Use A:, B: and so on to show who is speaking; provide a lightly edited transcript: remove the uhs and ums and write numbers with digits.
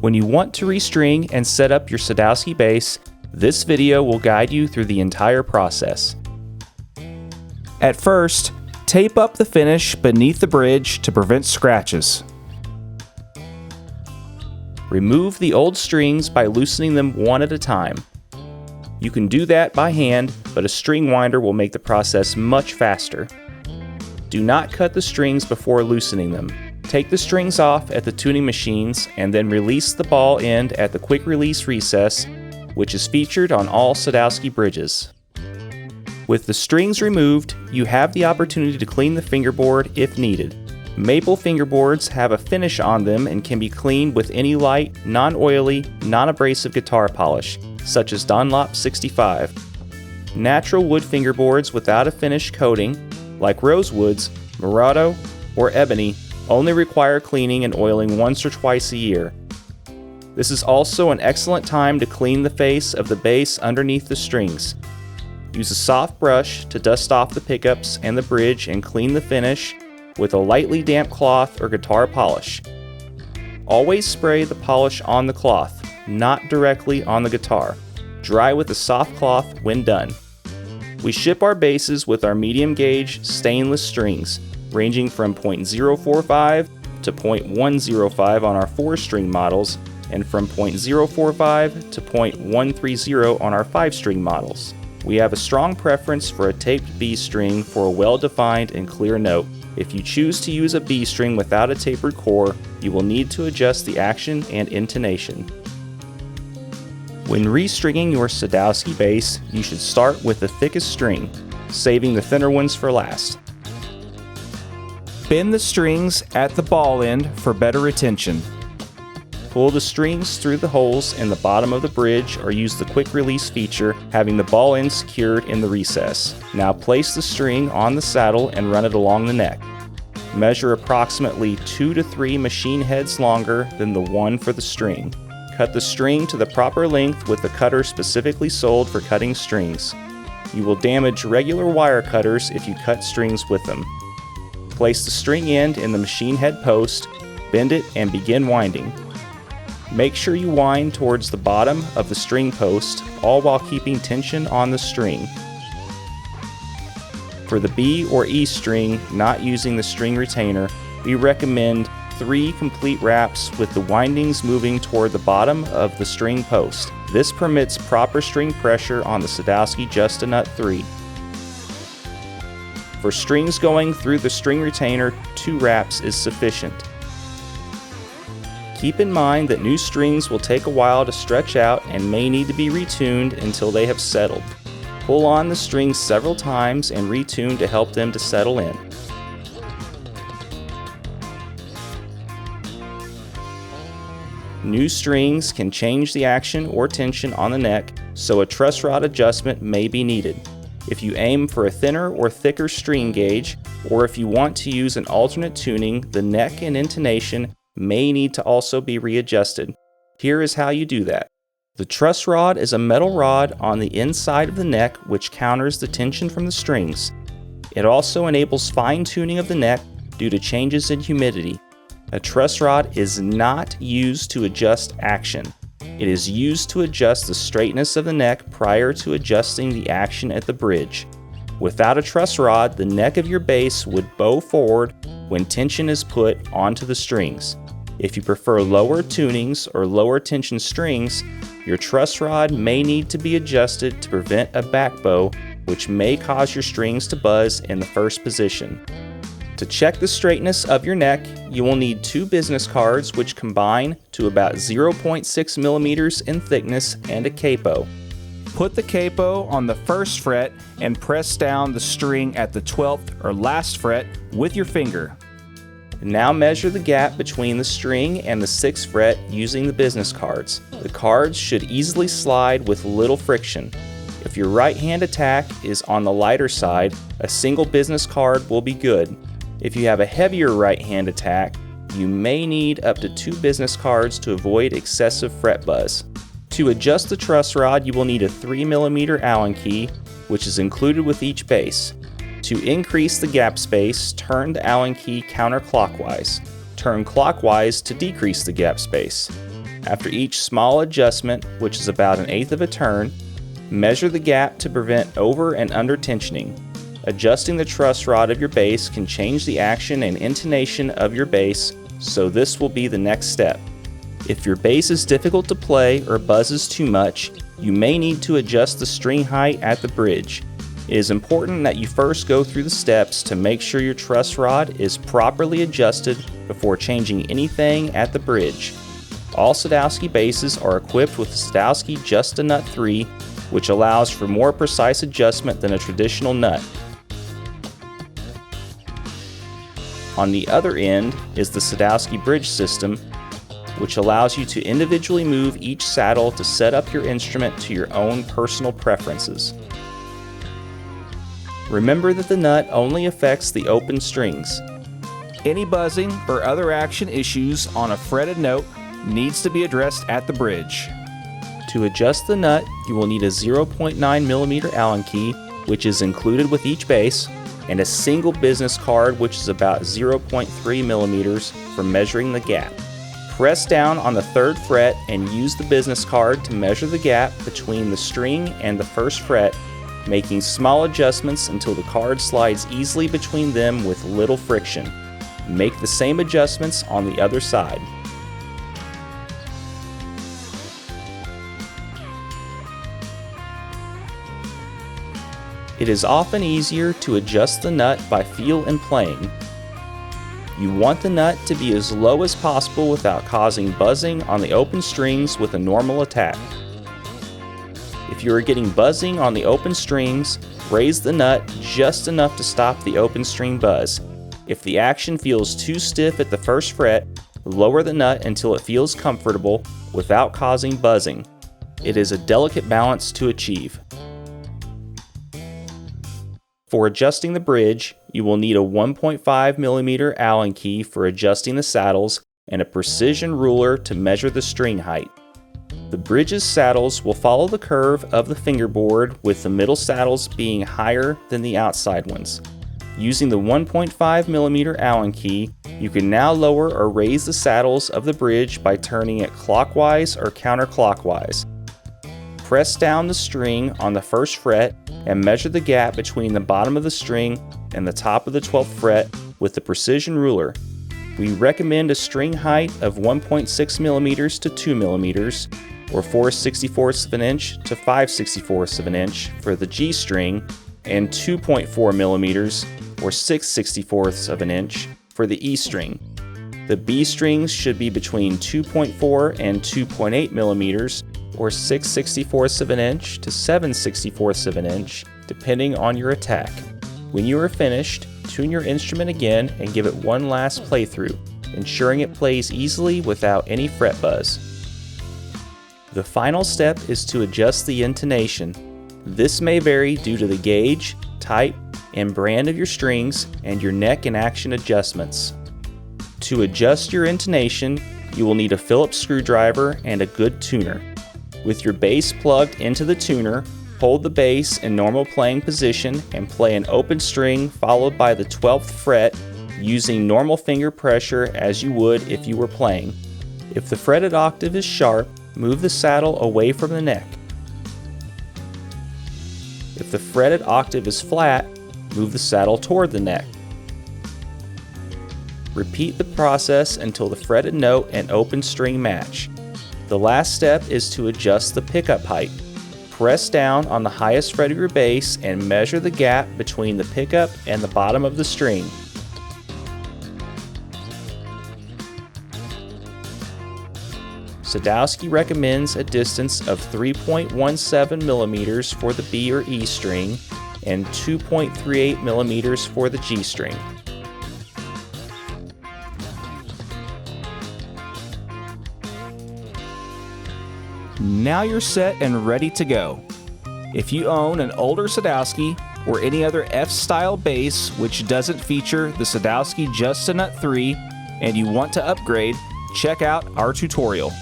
A: When you want to restring and set up your Sadowsky base, this video will guide you through the entire process. At first, tape up the finish beneath the bridge to prevent scratches. Remove the old strings by loosening them one at a time. You can do that by hand, but a string winder will make the process much faster. Do not cut the strings before loosening them. Take the strings off at the tuning machines and then release the ball end at the quick release recess, which is featured on all Sadowsky bridges. With the strings removed, you have the opportunity to clean the fingerboard if needed. Maple fingerboards have a finish on them and can be cleaned with any light, non-oily, non-abrasive guitar polish, such as Dunlop 65. Natural wood fingerboards without a finish coating, like rosewoods, Murado, or ebony, only require cleaning and oiling once or twice a year. This is also an excellent time to clean the face of the bass underneath the strings. Use a soft brush to dust off the pickups and the bridge and clean the finish with a lightly damp cloth or guitar polish. Always spray the polish on the cloth, not directly on the guitar. Dry with a soft cloth when done. We ship our basses with our medium gauge stainless strings, ranging from .045 to .105 on our 4-string models, and from .045 to .130 on our 5-string models. We have a strong preference for a taped B string for a well-defined and clear note. If you choose to use a B string without a tapered core, you will need to adjust the action and intonation. When restringing your Sadowsky bass, you should start with the thickest string, saving the thinner ones for last. Bend the strings at the ball end for better retention. Pull the strings through the holes in the bottom of the bridge or use the quick release feature, having the ball end secured in the recess. Now place the string on the saddle and run it along the neck. Measure approximately 2 to 3 machine heads longer than the one for the string. Cut the string to the proper length with a cutter specifically sold for cutting strings. You will damage regular wire cutters if you cut strings with them. Place the string end in the machine head post, bend it, and begin winding. Make sure you wind towards the bottom of the string post, all while keeping tension on the string. For the B or E string not using the string retainer, we recommend 3 complete wraps with the windings moving toward the bottom of the string post. This permits proper string pressure on the Sadowsky Just a Nut 3. For strings going through the string retainer, 2 wraps is sufficient. Keep in mind that new strings will take a while to stretch out and may need to be retuned until they have settled. Pull on the strings several times and retune to help them to settle in. New strings can change the action or tension on the neck, so a truss rod adjustment may be needed. If you aim for a thinner or thicker string gauge, or if you want to use an alternate tuning, the neck and intonation may need to also be readjusted. Here is how you do that. The truss rod is a metal rod on the inside of the neck which counters the tension from the strings. It also enables fine-tuning of the neck due to changes in humidity. A truss rod is not used to adjust action. It is used to adjust the straightness of the neck prior to adjusting the action at the bridge. Without a truss rod, the neck of your bass would bow forward when tension is put onto the strings. If you prefer lower tunings or lower tension strings, your truss rod may need to be adjusted to prevent a back bow, which may cause your strings to buzz in the first position. To check the straightness of your neck, you will need 2 business cards which combine to about 0.6 millimeters in thickness and a capo. Put the capo on the 1st fret and press down the string at the 12th or last fret with your finger. Now measure the gap between the string and the 6th fret using the business cards. The cards should easily slide with little friction. If your right hand attack is on the lighter side, a single business card will be good. If you have a heavier right hand attack, you may need up to 2 business cards to avoid excessive fret buzz. To adjust the truss rod, you will need a 3mm Allen key, which is included with each bass. To increase the gap space, turn the Allen key counterclockwise. Turn clockwise to decrease the gap space. After each small adjustment, which is about 1/8 of a turn, measure the gap to prevent over and under tensioning. Adjusting the truss rod of your base can change the action and intonation of your bass, so this will be the next step. If your bass is difficult to play or buzzes too much, you may need to adjust the string height at the bridge. It is important that you first go through the steps to make sure your truss rod is properly adjusted before changing anything at the bridge. All Sadowsky basses are equipped with the Sadowsky Just-A-Nut 3, which allows for more precise adjustment than a traditional nut. On the other end is the Sadowsky Bridge System, which allows you to individually move each saddle to set up your instrument to your own personal preferences. Remember that the nut only affects the open strings. Any buzzing or other action issues on a fretted note needs to be addressed at the bridge. To adjust the nut, you will need a 0.9mm Allen key, which is included with each bass, and a single business card, which is about 0.3mm for measuring the gap. Press down on the 3rd fret and use the business card to measure the gap between the string and the 1st fret, making small adjustments until the card slides easily between them with little friction. Make the same adjustments on the other side. It is often easier to adjust the nut by feel and playing. You want the nut to be as low as possible without causing buzzing on the open strings with a normal attack. If you are getting buzzing on the open strings, raise the nut just enough to stop the open string buzz. If the action feels too stiff at the 1st fret, lower the nut until it feels comfortable without causing buzzing. It is a delicate balance to achieve. For adjusting the bridge, you will need a 1.5mm Allen key for adjusting the saddles and a precision ruler to measure the string height. The bridge's saddles will follow the curve of the fingerboard, with the middle saddles being higher than the outside ones. Using the 1.5mm Allen key, you can now lower or raise the saddles of the bridge by turning it clockwise or counterclockwise. Press down the string on the 1st fret and measure the gap between the bottom of the string and the top of the 12th fret with the precision ruler. We recommend a string height of 1.6mm to 2mm, or 4/64 of an inch to 5/64 of an inch for the G string, and 2.4mm or 6/64 of an inch for the E string. The B strings should be between 2.4 and 2.8mm, or 6/64 of an inch to 7/64 of an inch, depending on your attack. When you are finished, tune your instrument again and give it one last playthrough, ensuring it plays easily without any fret buzz. The final step is to adjust the intonation. This may vary due to the gauge, type, and brand of your strings and your neck and action adjustments. To adjust your intonation, you will need a Phillips screwdriver and a good tuner. With your bass plugged into the tuner, hold the bass in normal playing position and play an open string followed by the 12th fret using normal finger pressure as you would if you were playing. If the fretted octave is sharp, move the saddle away from the neck. If the fretted octave is flat, move the saddle toward the neck. Repeat the process until the fretted note and open string match. The last step is to adjust the pickup height. Press down on the highest fret of your bass and measure the gap between the pickup and the bottom of the string. Sadowsky recommends a distance of 3.17mm for the B or E string and 2.38mm for the G string. Now you're set and ready to go. If you own an older Sadowsky or any other F-style bass which doesn't feature the Sadowsky Just-A-Nut 3 and you want to upgrade, check out our tutorial.